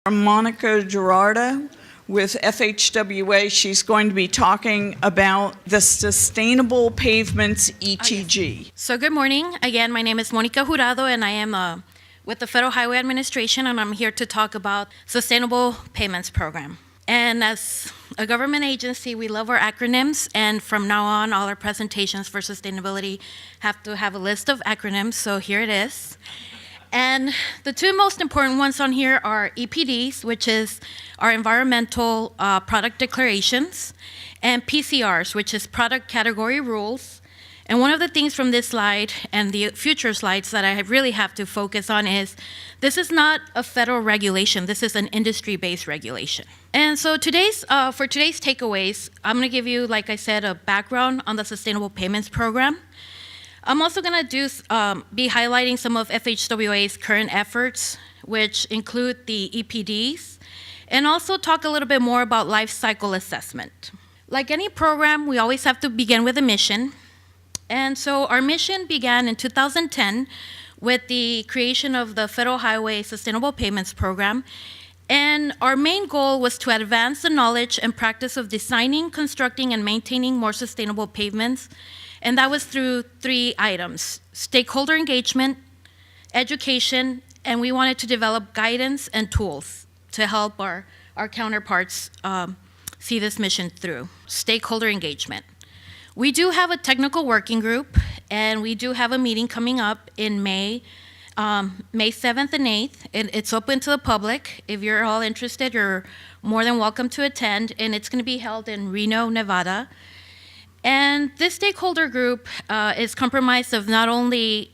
Monica Jurado with FHWA. She's going to be talking about the Sustainable Pavements ETG. Yes. So good morning. Again, my name is Monica Jurado, and I am with the Federal Highway Administration, and I'm here to talk about Sustainable Payments Program. And as a government agency, we love our acronyms, and from now on, all our presentations for sustainability have to have a list of acronyms, so here it is. And the two most important ones on here are EPDs, which is our environmental product declarations, and PCRs, which is product category rules. And one of the things from this slide and the future slides that I really have to focus on is this is not a federal regulation, this is an industry-based regulation. And so for today's takeaways, I'm gonna give you, like I said, a background on the Sustainable Payments Program. I'm also going to be highlighting some of FHWA's current efforts, which include the EPDs, and also talk a little bit more about Lifecycle Assessment. Like any program, we always have to begin with a mission. And so our mission began in 2010 with the creation of the Federal Highway Sustainable Payments Program. And our main goal was to advance the knowledge and practice of designing, constructing, and maintaining more sustainable pavements. And that was through three items: stakeholder engagement, education, and we wanted to develop guidance and tools to help our counterparts see this mission through. Stakeholder engagement. We do have a technical working group, and we do have a meeting coming up in May 7th and 8th. And it's open to the public. If you're all interested, you're more than welcome to attend, and it's going to be held in Reno, Nevada. And this stakeholder group is comprised of not only,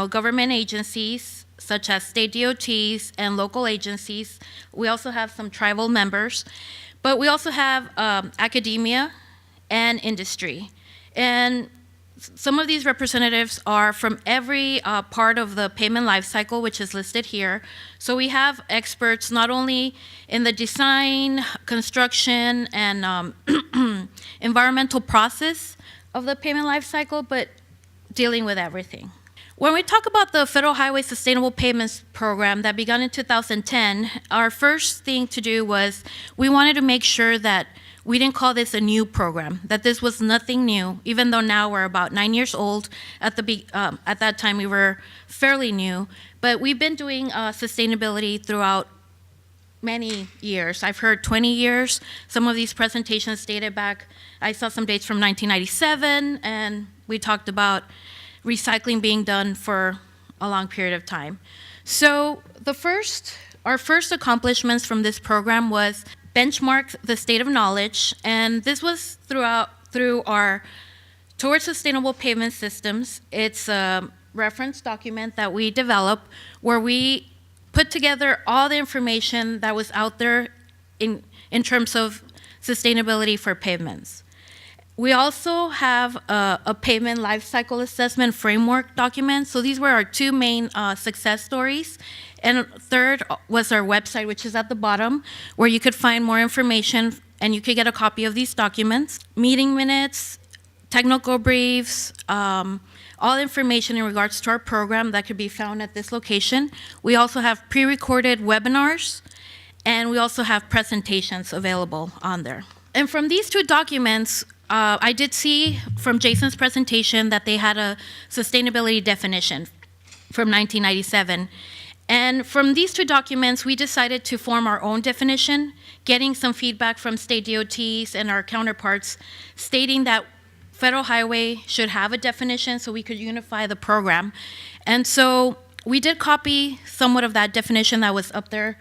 government agencies such as state DOTs and local agencies. We also have some tribal members, but we also have academia and industry. And some of these representatives are from every part of the payment life cycle, which is listed here. So we have experts not only in the design, construction, and environmental process of the payment life cycle, but dealing with everything. When we talk about the Federal Highway Sustainable Payments Program that began in 2010, our first thing to do was we wanted to make sure that we didn't call this a new program, that this was nothing new, even though now we're about 9 years old. At that time, we were fairly new, but we've been doing sustainability throughout many years. I've heard 20 years. Some of these presentations dated back, I saw some dates from 1997, and we talked about recycling being done for a long period of time. So our first accomplishments from this program was benchmark the state of knowledge, and this was through our Towards Sustainable Payment Systems. It's a reference document that we developed where we put together all the information that was out there in terms of sustainability for pavements. We also have a pavement lifecycle assessment framework document. So these were our two main success stories. And third was our website, which is at the bottom, where you could find more information and you could get a copy of these documents, meeting minutes, technical briefs, all information in regards to our program that could be found at this location. We also have pre-recorded webinars, and we also have presentations available on there. And from these two documents, I did see from Jason's presentation that they had a sustainability definition from 1997. And from these two documents, we decided to form our own definition, getting some feedback from state DOTs and our counterparts, stating that Federal Highway should have a definition so we could unify the program. And so we did copy somewhat of that definition that was up there,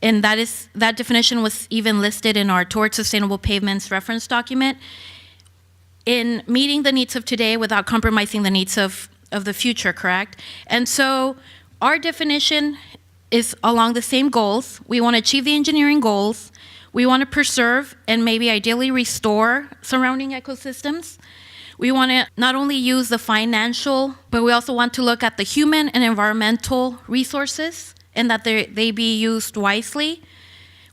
and that definition was even listed in our Towards Sustainable Pavements reference document, in meeting the needs of today without compromising the needs of the future, correct? And so our definition is along the same goals. We want to achieve the engineering goals. We want to preserve and maybe ideally restore surrounding ecosystems. We want to not only use the financial, but we also want to look at the human and environmental resources and that they be used wisely.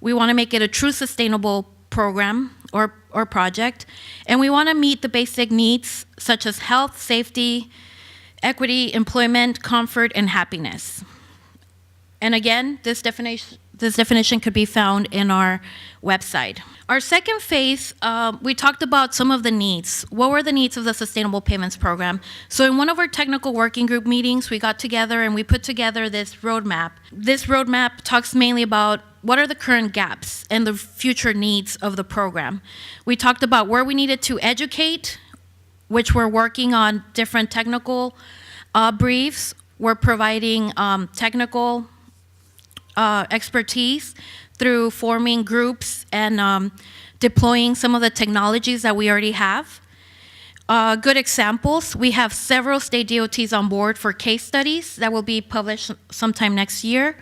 We want to make it a true sustainable program or project. And we want to meet the basic needs such as health, safety, equity, employment, comfort, and happiness. And again, this This definition could be found in our website. Our second phase, we talked about some of the needs. What were the needs of the Sustainable Payments Program? So in one of our technical working group meetings, we got together and we put together this roadmap. This roadmap talks mainly about what are the current gaps and the future needs of the program. We talked about where we needed to educate, which we're working on different technical briefs. We're providing technical expertise through forming groups and deploying some of the technologies that we already have. Good examples, we have several state DOTs on board for case studies that will be published sometime next year.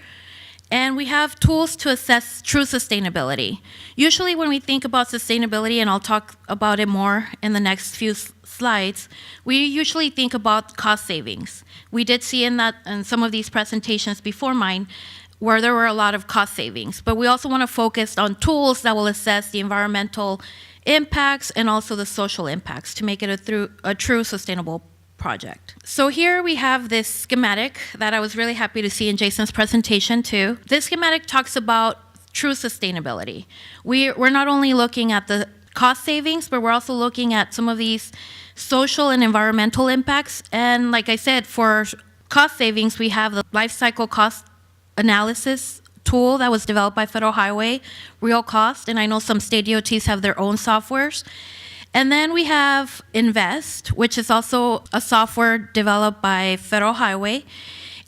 And we have tools to assess true sustainability. Usually when we think about sustainability, and I'll talk about it more in the next few slides, we usually think about cost savings. We did see in some of these presentations before mine where there were a lot of cost savings, but we also want to focus on tools that will assess the environmental impacts and also the social impacts to make it a true sustainable project. So here we have this schematic that I was really happy to see in Jason's presentation too. This schematic talks about true sustainability. We're not only looking at the cost savings, but we're also looking at some of these social and environmental impacts. And like I said, for cost savings, we have the Lifecycle Cost Analysis tool that was developed by Federal Highway, Real Cost, and I know some state DOTs have their own softwares. And then we have Invest, which is also a software developed by Federal Highway.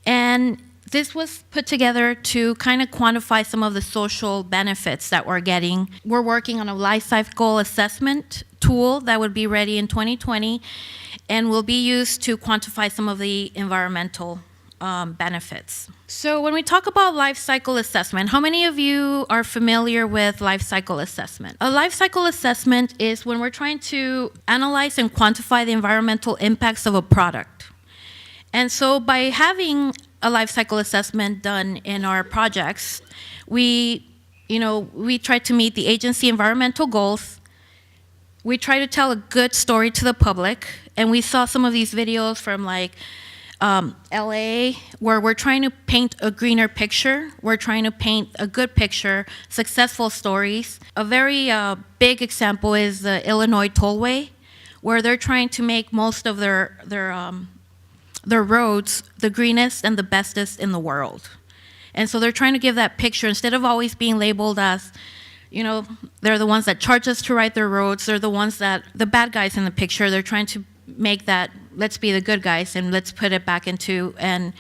And this was put together to kind of quantify some of the social benefits that we're getting. We're working on a Lifecycle Assessment tool that would be ready in 2020 and will be used to quantify some of the environmental benefits. So when we talk about life cycle assessment, how many of you are familiar with life cycle assessment? A life cycle assessment is when we're trying to analyze and quantify the environmental impacts of a product. And so by having a life cycle assessment done in our projects, we try to meet the agency environmental goals. We try to tell a good story to the public, and we saw some of these videos from LA, where we're trying to paint a greener picture. We're trying to paint a good picture, successful stories. A very big example is the Illinois Tollway, where they're trying to make most of their roads the greenest and the bestest in the world. And so they're trying to give that picture, instead of always being labeled as, they're the ones that charge us to write their roads, they're the ones that, the bad guys in the picture, they're trying to make that, let's be the good guys and let's put it back into and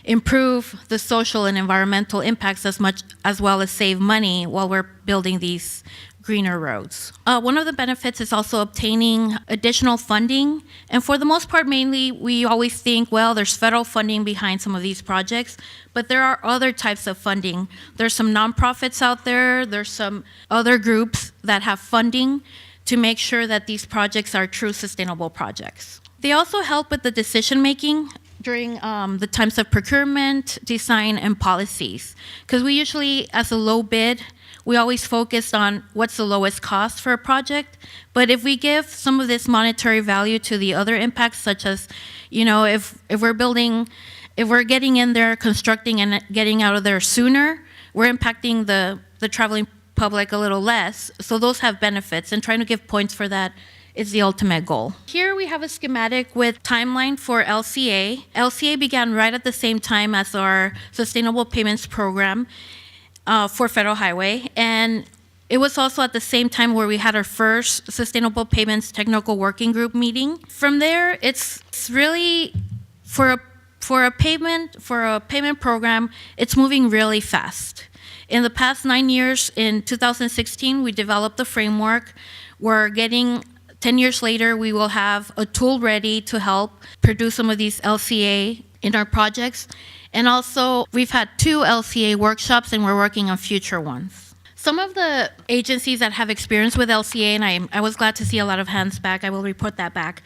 improve the social and environmental impacts as well as save money while we're building these greener roads. One of the benefits is also obtaining additional funding, and for the most part, mainly we always think, well, there's federal funding behind some of these projects, but there are other types of funding. There's some nonprofits out there, there's some other groups that have funding to make sure that these projects are true sustainable projects. They also help with the decision making during the times of procurement, design, and policies. Because we usually, as a low bid, we always focus on what's the lowest cost for a project. But if we give some of this monetary value to the other impacts, such as, if we're getting in there, constructing and getting out of there sooner, we're impacting the traveling public a little less. So those have benefits, and trying to give points for that is the ultimate goal. Here we have a schematic with timeline for LCA. LCA began right at the same time as our Sustainable Payments Program for Federal Highway, and it was also at the same time where we had our first Sustainable Payments Technical Working Group meeting. From there, it's really for a payment program, it's moving really fast. In the past 9 years, in 2016, we developed the framework. We're getting 10 years later, we will have a tool ready to help produce some of these LCA in our projects. And also, we've had 2 LCA workshops, and we're working on future ones. Some of the agencies that have experience with LCA, and I was glad to see a lot of hands back, I will report that back.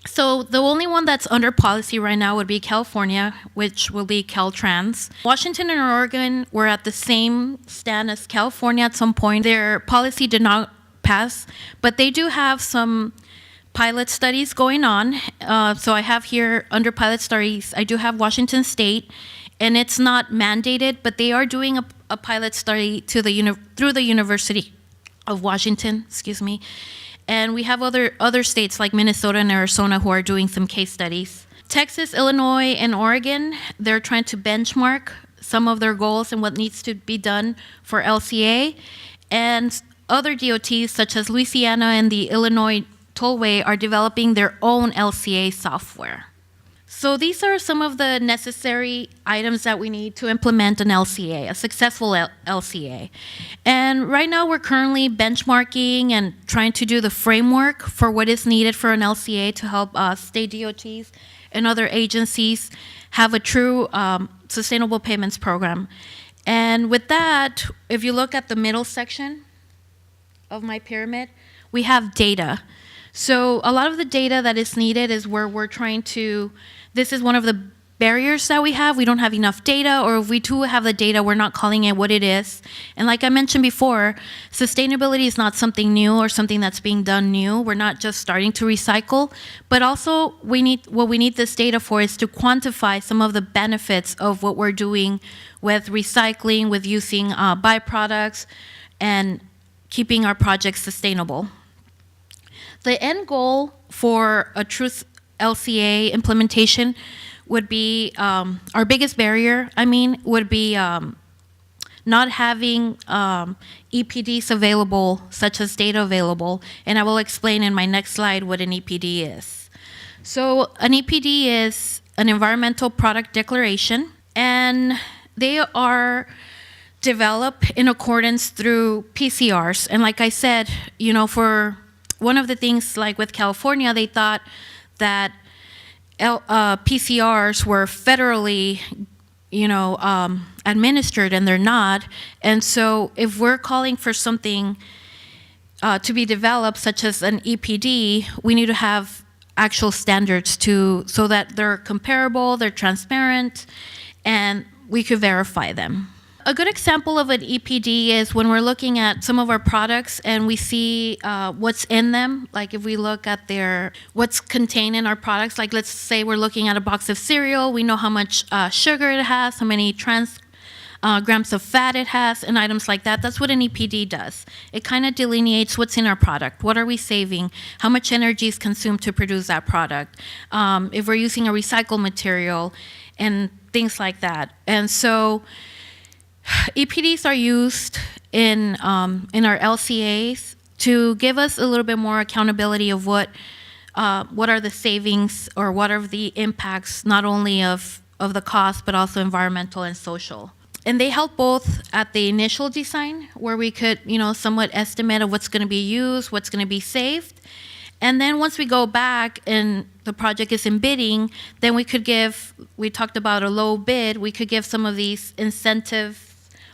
So the only one that's under policy right now would be California, which will be Caltrans. Washington and Oregon were at the same stand as California at some point. Their policy did not pass, but they do have some pilot studies going on. So I have here under pilot studies, I do have Washington State, and it's not mandated, but they are doing a pilot study through the University of Washington, and we have other states like Minnesota and Arizona who are doing some case studies. Texas, Illinois, and Oregon, they're trying to benchmark some of their goals and what needs to be done for LCA, and other DOTs such as Louisiana and the Illinois Tollway are developing their own LCA software. So these are some of the necessary items that we need to implement an LCA, a successful LCA. And right now we're currently benchmarking and trying to do the framework for what is needed for an LCA to help state DOTs and other agencies have a true sustainable payments program. And with that, if you look at the middle section of my pyramid, we have data. So a lot of the data that is needed is where we're trying to, this is one of the barriers that we have. We don't have enough data, or if we do have the data, we're not calling it what it is. And like I mentioned before, sustainability is not something new or something that's being done new. We're not just starting to recycle, but also what we need this data for is to quantify some of the benefits of what we're doing with recycling, with using byproducts, and keeping our projects sustainable. The end goal for a true LCA implementation would be, our biggest barrier, would be not having EPDs available, such as data available, and I will explain in my next slide what an EPD is. So an EPD is an environmental product declaration, and they are developed in accordance through PCRs. And like I said, for one of the things, like with California, they thought that PCRs were federally, administered, and they're not. And so if we're calling for something to be developed, such as an EPD, we need to have actual standards so that they're comparable, they're transparent, and we could verify them. A good example of an EPD is when we're looking at some of our products and we see what's in them. Like if we look at what's contained in our products, like let's say we're looking at a box of cereal, we know how much sugar it has, how many grams of fat it has, and items like that. That's what an EPD does. It kind of delineates what's in our product. What are we saving? How much energy is consumed to produce that product? If we're using a recycled material, and things like that. And so EPDs are used in our LCAs to give us a little bit more accountability of what are the savings, or what are the impacts, not only of the cost, but also environmental and social. And they help both at the initial design, where we could, somewhat estimate of what's going to be used, what's going to be saved. And then once we go back and the project is in bidding, then we talked about a low bid, we could give some of these incentives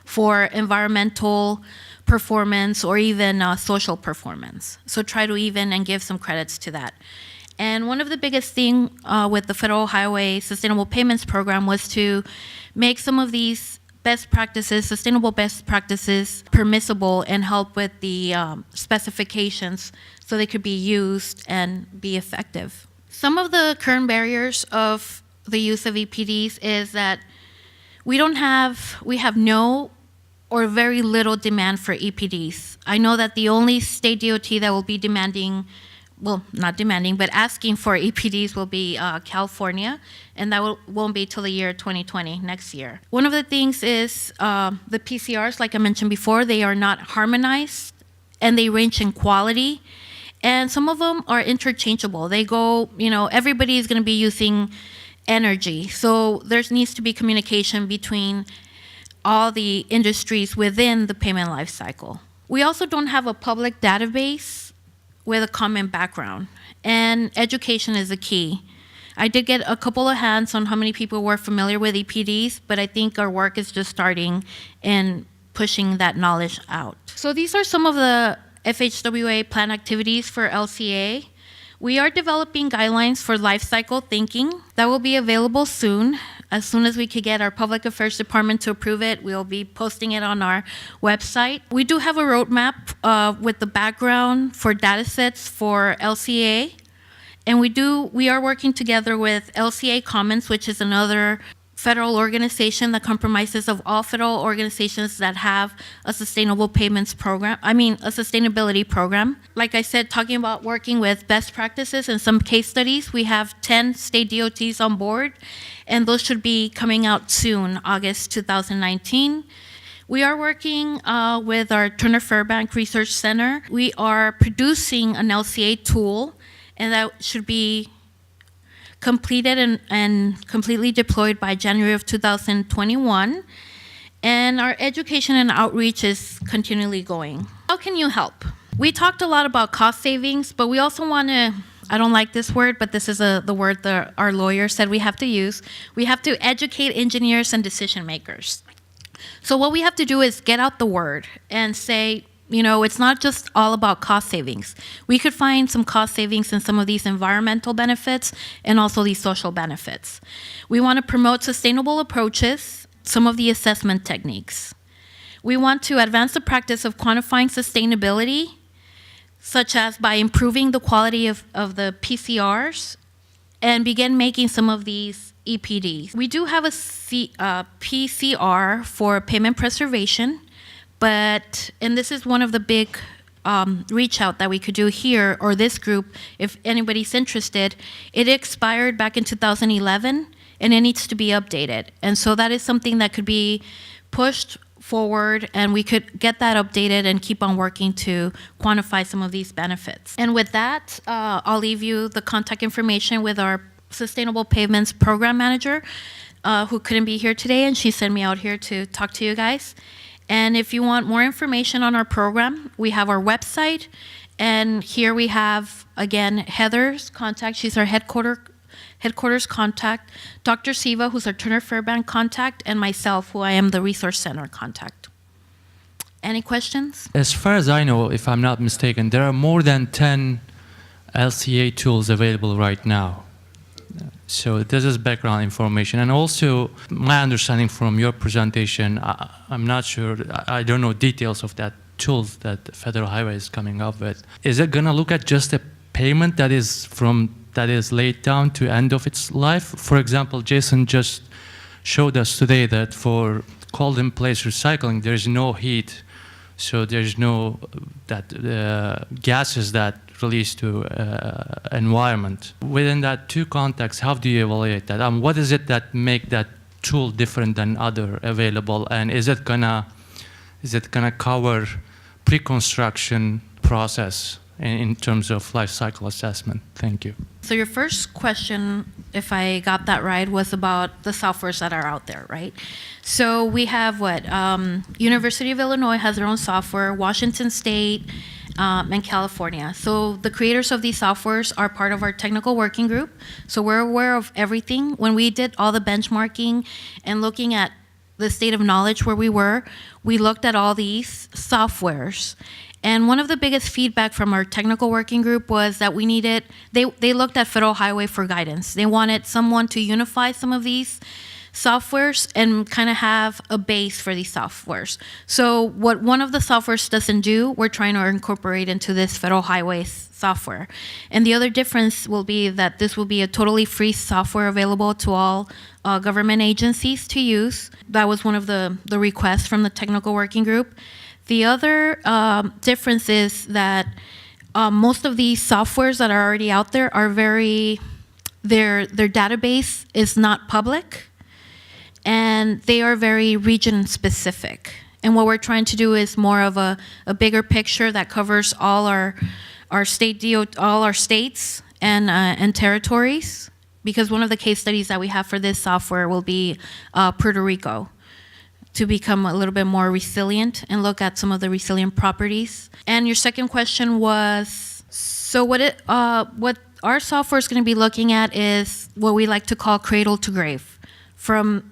for environmental performance or even social performance. So try to even and give some credits to that. And one of the biggest thing with the Federal Highway Sustainable Payments Program was to make some of these best practices, sustainable best practices, permissible, and help with the specifications so they could be used and be effective. Some of the current barriers of the use of EPDs is that we have no or very little demand for EPDs. I know that the only state DOT that will be not demanding, but asking for EPDs will be California, and that won't be till the year 2020, next year. One of the things is the PCRs, like I mentioned before, they are not harmonized, and they range in quality, and some of them are interchangeable. They go, everybody is gonna be using energy, so there needs to be communication between all the industries within the payment life cycle. We also don't have a public database with a common background, and education is the key. I did get a couple of hands on how many people were familiar with EPDs, but I think our work is just starting in pushing that knowledge out. So these are some of the FHWA plan activities for LCA. We are developing guidelines for life cycle thinking that will be available soon. As soon as we could get our Public Affairs Department to approve it, we'll be posting it on our website. We do have a roadmap with the background for data sets for LCA. And we are working together with LCA Commons, which is another federal organization that comprises of all federal organizations that have a sustainable payments program, a sustainability program. Like I said, talking about working with best practices and some case studies, we have 10 state DOTs on board, and those should be coming out soon, August 2019. We are working with our Turner Fairbank Research Center. We are producing an LCA tool, and that should be completed and completely deployed by January of 2021. And our education and outreach is continually going. How can you help? We talked a lot about cost savings, but we also want to, I don't like this word, but this is the word that our lawyer said we have to use. We have to educate engineers and decision makers. So what we have to do is get out the word and say, it's not just all about cost savings. We could find some cost savings in some of these environmental benefits and also these social benefits. We want to promote sustainable approaches, some of the assessment techniques. We want to advance the practice of quantifying sustainability, such as by improving the quality of the PCRs and begin making some of these EPDs. We do have a PCR for payment preservation, and this is one of the big reach out that we could do here, or this group, if anybody's interested. It expired back in 2011, and it needs to be updated. And so that is something that could be pushed forward, and we could get that updated and keep on working to quantify some of these benefits. And with that, I'll leave you the contact information with our Sustainable Pavements Program Manager, who couldn't be here today, and she sent me out here to talk to you guys. And if you want more information on our program, we have our website, and here we have, again, Heather's contact. She's our headquarters contact, Dr. Siva, who's our Turner Fairbank contact, and myself, who I am the Resource Center contact. Any questions? As far as I know, if I'm not mistaken, there are more than 10 LCA tools available right now. So this is background information. And also, my understanding from your presentation, I'm not sure, I don't know details of that tools that Federal Highway is coming up with. Is it going to look at just a payment that is laid down to end of its life? For example, Jason just showed us today that for cold-in-place recycling, there's no heat, so there's no gases that release to environment. Within that two contexts, how do you evaluate that? What is it that make that tool different than other available? And is it gonna cover pre-construction process in terms of life cycle assessment? Thank you. So your first question, if I got that right, was about the softwares that are out there, right? So we have University of Illinois has their own software, Washington State, and California. So the creators of these softwares are part of our technical working group. So we're aware of everything. When we did all the benchmarking and looking at the state of knowledge where we looked at all these softwares. And one of the biggest feedback from our technical working group was that they looked at Federal Highway for guidance. They wanted someone to unify some of these softwares and kind of have a base for these softwares. So what one of the softwares doesn't do, we're trying to incorporate into this Federal Highway software. And the other difference will be that this will be a totally free software available to all government agencies to use. That was one of the requests from the technical working group. The other difference is that most of these softwares that are already out there are their database is not public, and they are very region specific. And what we're trying to do is more of a bigger picture that covers all our states and territories, because one of the case studies that we have for this software will be Puerto Rico, to become a little bit more resilient and look at some of the resilient properties. And your second question was, so what our software is going to be looking at is what we like to call cradle to grave, from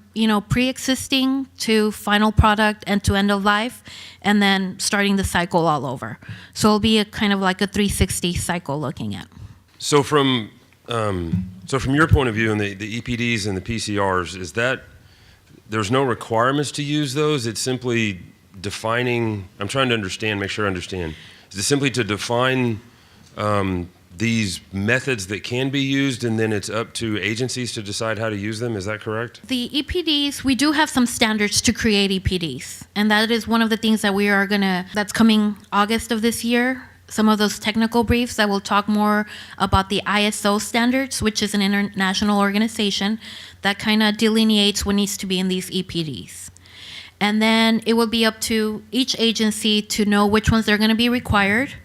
pre-existing to final product and to end of life, and then starting the cycle all over. So it'll be a kind of like a 360 cycle looking at. So from your point of view, and the EPDs and the PCRs, is that there's no requirements to use those? It's simply defining. I'm trying to understand, make sure I understand. Is it simply to define these methods that can be used, and then it's up to agencies to decide how to use them. Is that correct? The EPDs, we do have some standards to create EPDs, and that is one of the things that that's coming August of this year. Some of those technical briefs that will talk more about the ISO standards, which is an international organization that kind of delineates what needs to be in these EPDs. And then it will be up to each agency to know which ones they're going to be required,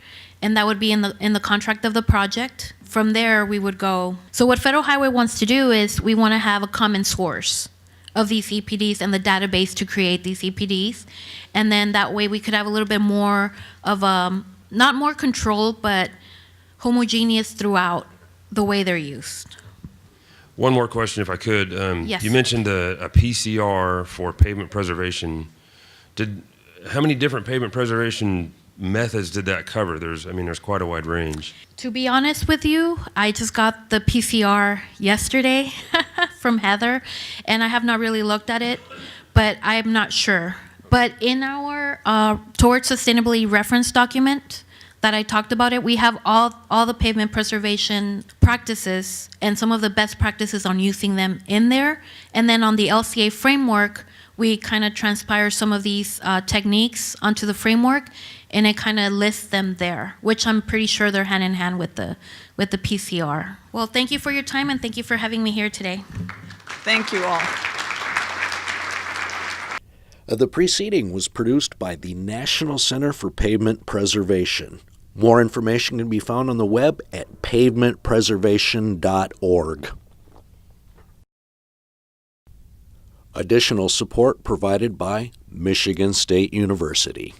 and that would be in the contract of the project. From there, we would go. So what Federal Highway wants to do is we want to have a common source of these EPDs and the database to create these EPDs, and then that way we could have a little bit more of a, not more control, but homogeneous throughout the way they're used. One more question, if I could. Yes. You mentioned a PCR for pavement preservation. How many different pavement preservation methods did that cover? There's quite a wide range. To be honest with you, I just got the PCR yesterday from Heather, and I have not really looked at it, but I'm not sure. But in our Towards Sustainability reference document that I talked about it, we have all the pavement preservation practices and some of the best practices on using them in there. And then on the LCA framework, we kind of transpire some of these techniques onto the framework, and it kind of lists them there, which I'm pretty sure they're hand in hand with the PCR. Well, thank you for your time, and thank you for having me here today. Thank you all. The preceding was produced by the National Center for Pavement Preservation. More information can be found on the web at pavementpreservation.org. Additional support provided by Michigan State University.